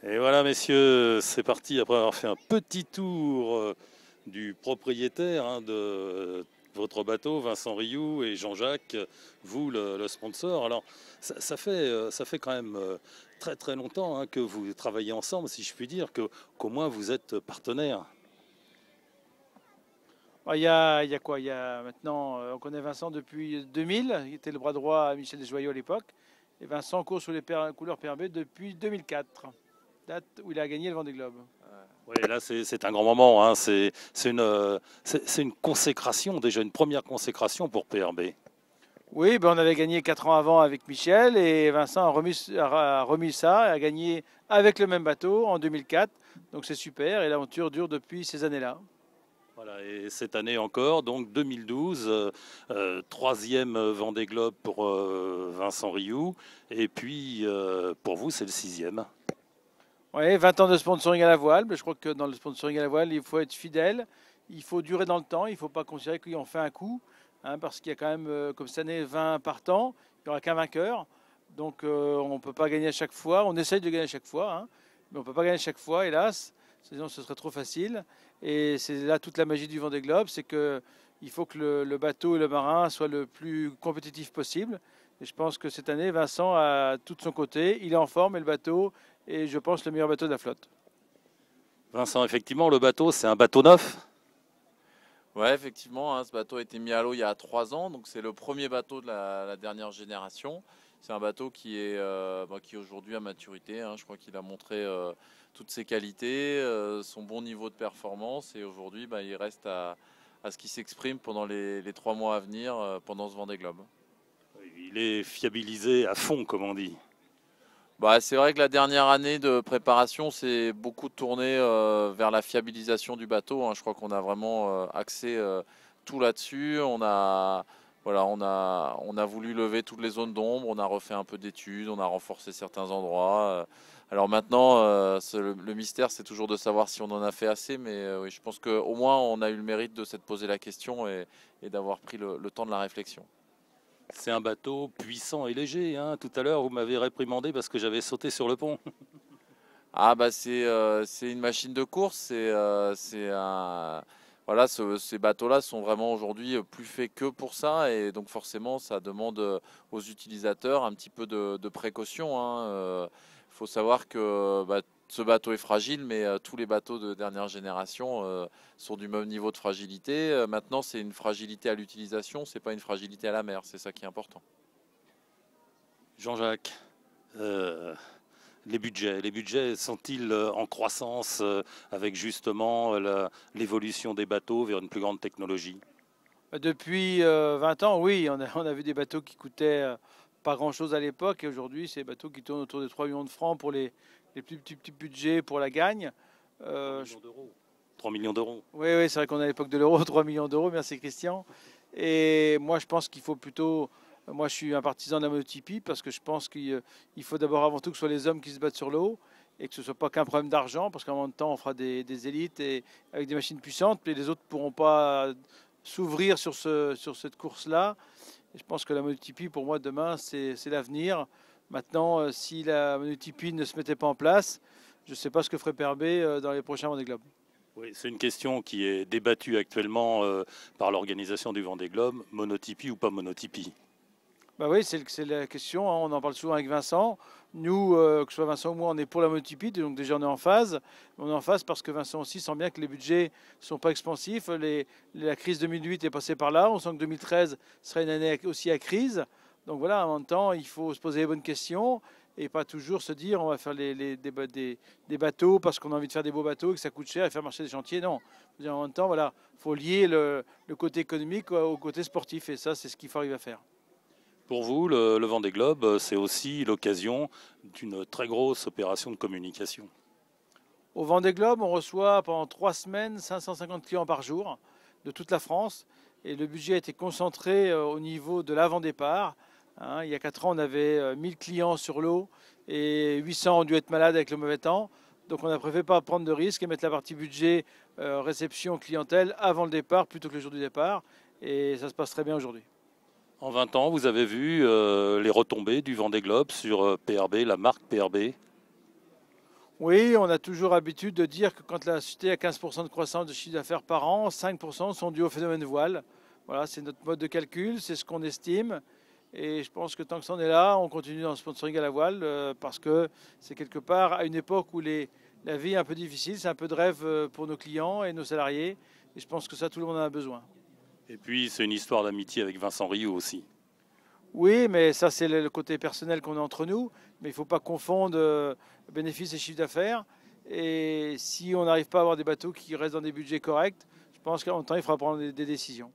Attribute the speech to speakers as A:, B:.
A: Et voilà, messieurs, c'est parti après avoir fait un petit tour du propriétaire de votre bateau, Vincent Rioux et Jean-Jacques, vous le sponsor. Alors, ça fait quand même très très longtemps que vous travaillez ensemble, si je puis dire, qu'au moins vous êtes partenaires.
B: Il y a quoi? Il y a maintenant, on connaît Vincent depuis 2000, il était le bras droit à Michel Desjoyaux à l'époque. Et Vincent court sur les couleurs PRB depuis 2004, date où il a gagné le Vendée Globe.
A: Oui, là c'est un grand moment, c'est une consécration, déjà une première consécration pour PRB.
B: Oui, ben on avait gagné 4 ans avant avec Michel et Vincent a remis ça, a gagné avec le même bateau en 2004. Donc c'est super et l'aventure dure depuis ces années-là.
A: Voilà, et cette année encore, donc 2012, troisième Vendée Globe pour Vincent Rioux, et puis pour vous c'est le sixième.
B: Oui, 20 ans de sponsoring à la voile, mais je crois que dans le sponsoring à la voile, il faut être fidèle, il faut durer dans le temps, il ne faut pas considérer qu'on fait un coup, parce qu'il y a quand même, comme cette année, 20 partants, il n'y aura qu'un vainqueur, donc on ne peut pas gagner à chaque fois, on essaye de gagner à chaque fois, mais on ne peut pas gagner à chaque fois, hélas, sinon ce serait trop facile, et c'est là toute la magie du Vendée Globe, c'est qu'il faut que le bateau et le marin soient le plus compétitifs possible, et je pense que cette année, Vincent a tout de son côté, il est en forme, et le bateau et je pense le meilleur bateau de la flotte.
A: Vincent, effectivement, le bateau, c'est un bateau neuf?
C: Ouais, effectivement, ce bateau a été mis à l'eau il y a 3 ans, donc c'est le premier bateau de la dernière génération. C'est un bateau qui est aujourd'hui à maturité. Je crois qu'il a montré toutes ses qualités, son bon niveau de performance, et aujourd'hui, il reste à ce qu'il s'exprime pendant les 3 mois à venir, pendant ce Vendée Globe.
A: Il est fiabilisé à fond, comme on dit.
C: C'est vrai que la dernière année de préparation s'est beaucoup tournée vers la fiabilisation du bateau. Je crois qu'on a vraiment axé tout là-dessus. On a voulu lever toutes les zones d'ombre, on a refait un peu d'études, on a renforcé certains endroits. Alors maintenant, le mystère, c'est toujours de savoir si on en a fait assez, mais oui, je pense qu'au moins on a eu le mérite de s'être posé la question et d'avoir pris le temps de la réflexion.
A: C'est un bateau puissant et léger. Tout à l'heure, vous m'avez réprimandé parce que j'avais sauté sur le pont.
C: C'est une machine de course. Voilà, ces bateaux-là sont vraiment aujourd'hui plus faits que pour ça, et donc forcément ça demande aux utilisateurs un petit peu de précaution. Il faut savoir que ce bateau est fragile, mais tous les bateaux de dernière génération sont du même niveau de fragilité. Maintenant, c'est une fragilité à l'utilisation, c'est pas une fragilité à la mer, c'est ça qui est important.
A: Jean-Jacques, les budgets sont-ils en croissance avec justement l'évolution des bateaux vers une plus grande technologie?
B: Depuis 20 ans, oui, on a vu des bateaux qui coûtaient pas grand-chose à l'époque, et aujourd'hui, c'est des bateaux qui tournent autour de 3 millions de francs pour les plus petits budgets pour la gagne.
A: 3 millions d'euros. 3 millions d'euros.
B: Oui, oui, c'est vrai qu'on est à l'époque de l'euro, 3 millions d'euros, merci Christian. Et moi, je pense qu'il faut plutôt. Moi, je suis un partisan de la monotypie parce que je pense qu'il faut d'abord avant tout que ce soit les hommes qui se battent sur l'eau et que ce ne soit pas qu'un problème d'argent, parce qu'en même temps, on fera des élites et avec des machines puissantes, mais les autres ne pourront pas s'ouvrir sur cette course-là. Et je pense que la monotypie, pour moi, demain, c'est l'avenir. Maintenant, si la monotypie ne se mettait pas en place, je ne sais pas ce que ferait PRB dans les prochains Vendée Globe.
A: Oui, c'est une question qui est débattue actuellement par l'organisation du Vendée Globe, monotypie ou pas monotypie.
B: Bah oui, c'est la question, hein, on en parle souvent avec Vincent. Nous, que ce soit Vincent ou moi, on est pour la multipide, donc déjà on est en phase. On est en phase parce que Vincent aussi sent bien que les budgets ne sont pas expansifs. La crise 2008 est passée par là, on sent que 2013 sera une année aussi à crise. Donc voilà, en même temps, il faut se poser les bonnes questions et pas toujours se dire on va faire des bateaux parce qu'on a envie de faire des beaux bateaux et que ça coûte cher et faire marcher des chantiers. Non, en même temps, voilà, il faut lier le côté économique au côté sportif et ça, c'est ce qu'il faut arriver à faire.
A: Pour vous, le Vendée Globe, c'est aussi l'occasion d'une très grosse opération de communication.
B: Au Vendée Globe, on reçoit pendant 3 semaines 550 clients par jour de toute la France. Et le budget a été concentré au niveau de l'avant-départ. Hein, il y a 4 ans, on avait 1000 clients sur l'eau et 800 ont dû être malades avec le mauvais temps. Donc on a préféré pas prendre de risques et mettre la partie budget, réception, clientèle avant le départ plutôt que le jour du départ. Et ça se passe très bien aujourd'hui.
A: En 20 ans, vous avez vu les retombées du Vendée Globe sur PRB, la marque PRB.
B: Oui, on a toujours l'habitude de dire que quand la société a 15% de croissance de chiffre d'affaires par an, 5% sont dus au phénomène voile. Voilà, c'est notre mode de calcul, c'est ce qu'on estime. Et je pense que tant que ça en est là, on continue dans le sponsoring à la voile parce que c'est quelque part à une époque où la vie est un peu difficile, c'est un peu de rêve pour nos clients et nos salariés. Et je pense que ça, tout le monde en a besoin.
A: Et puis, c'est une histoire d'amitié avec Vincent Rioux aussi.
B: Oui, mais ça, c'est le côté personnel qu'on a entre nous. Mais il ne faut pas confondre bénéfices et chiffre d'affaires. Et si on n'arrive pas à avoir des bateaux qui restent dans des budgets corrects, je pense qu'en même temps, il faudra prendre des décisions.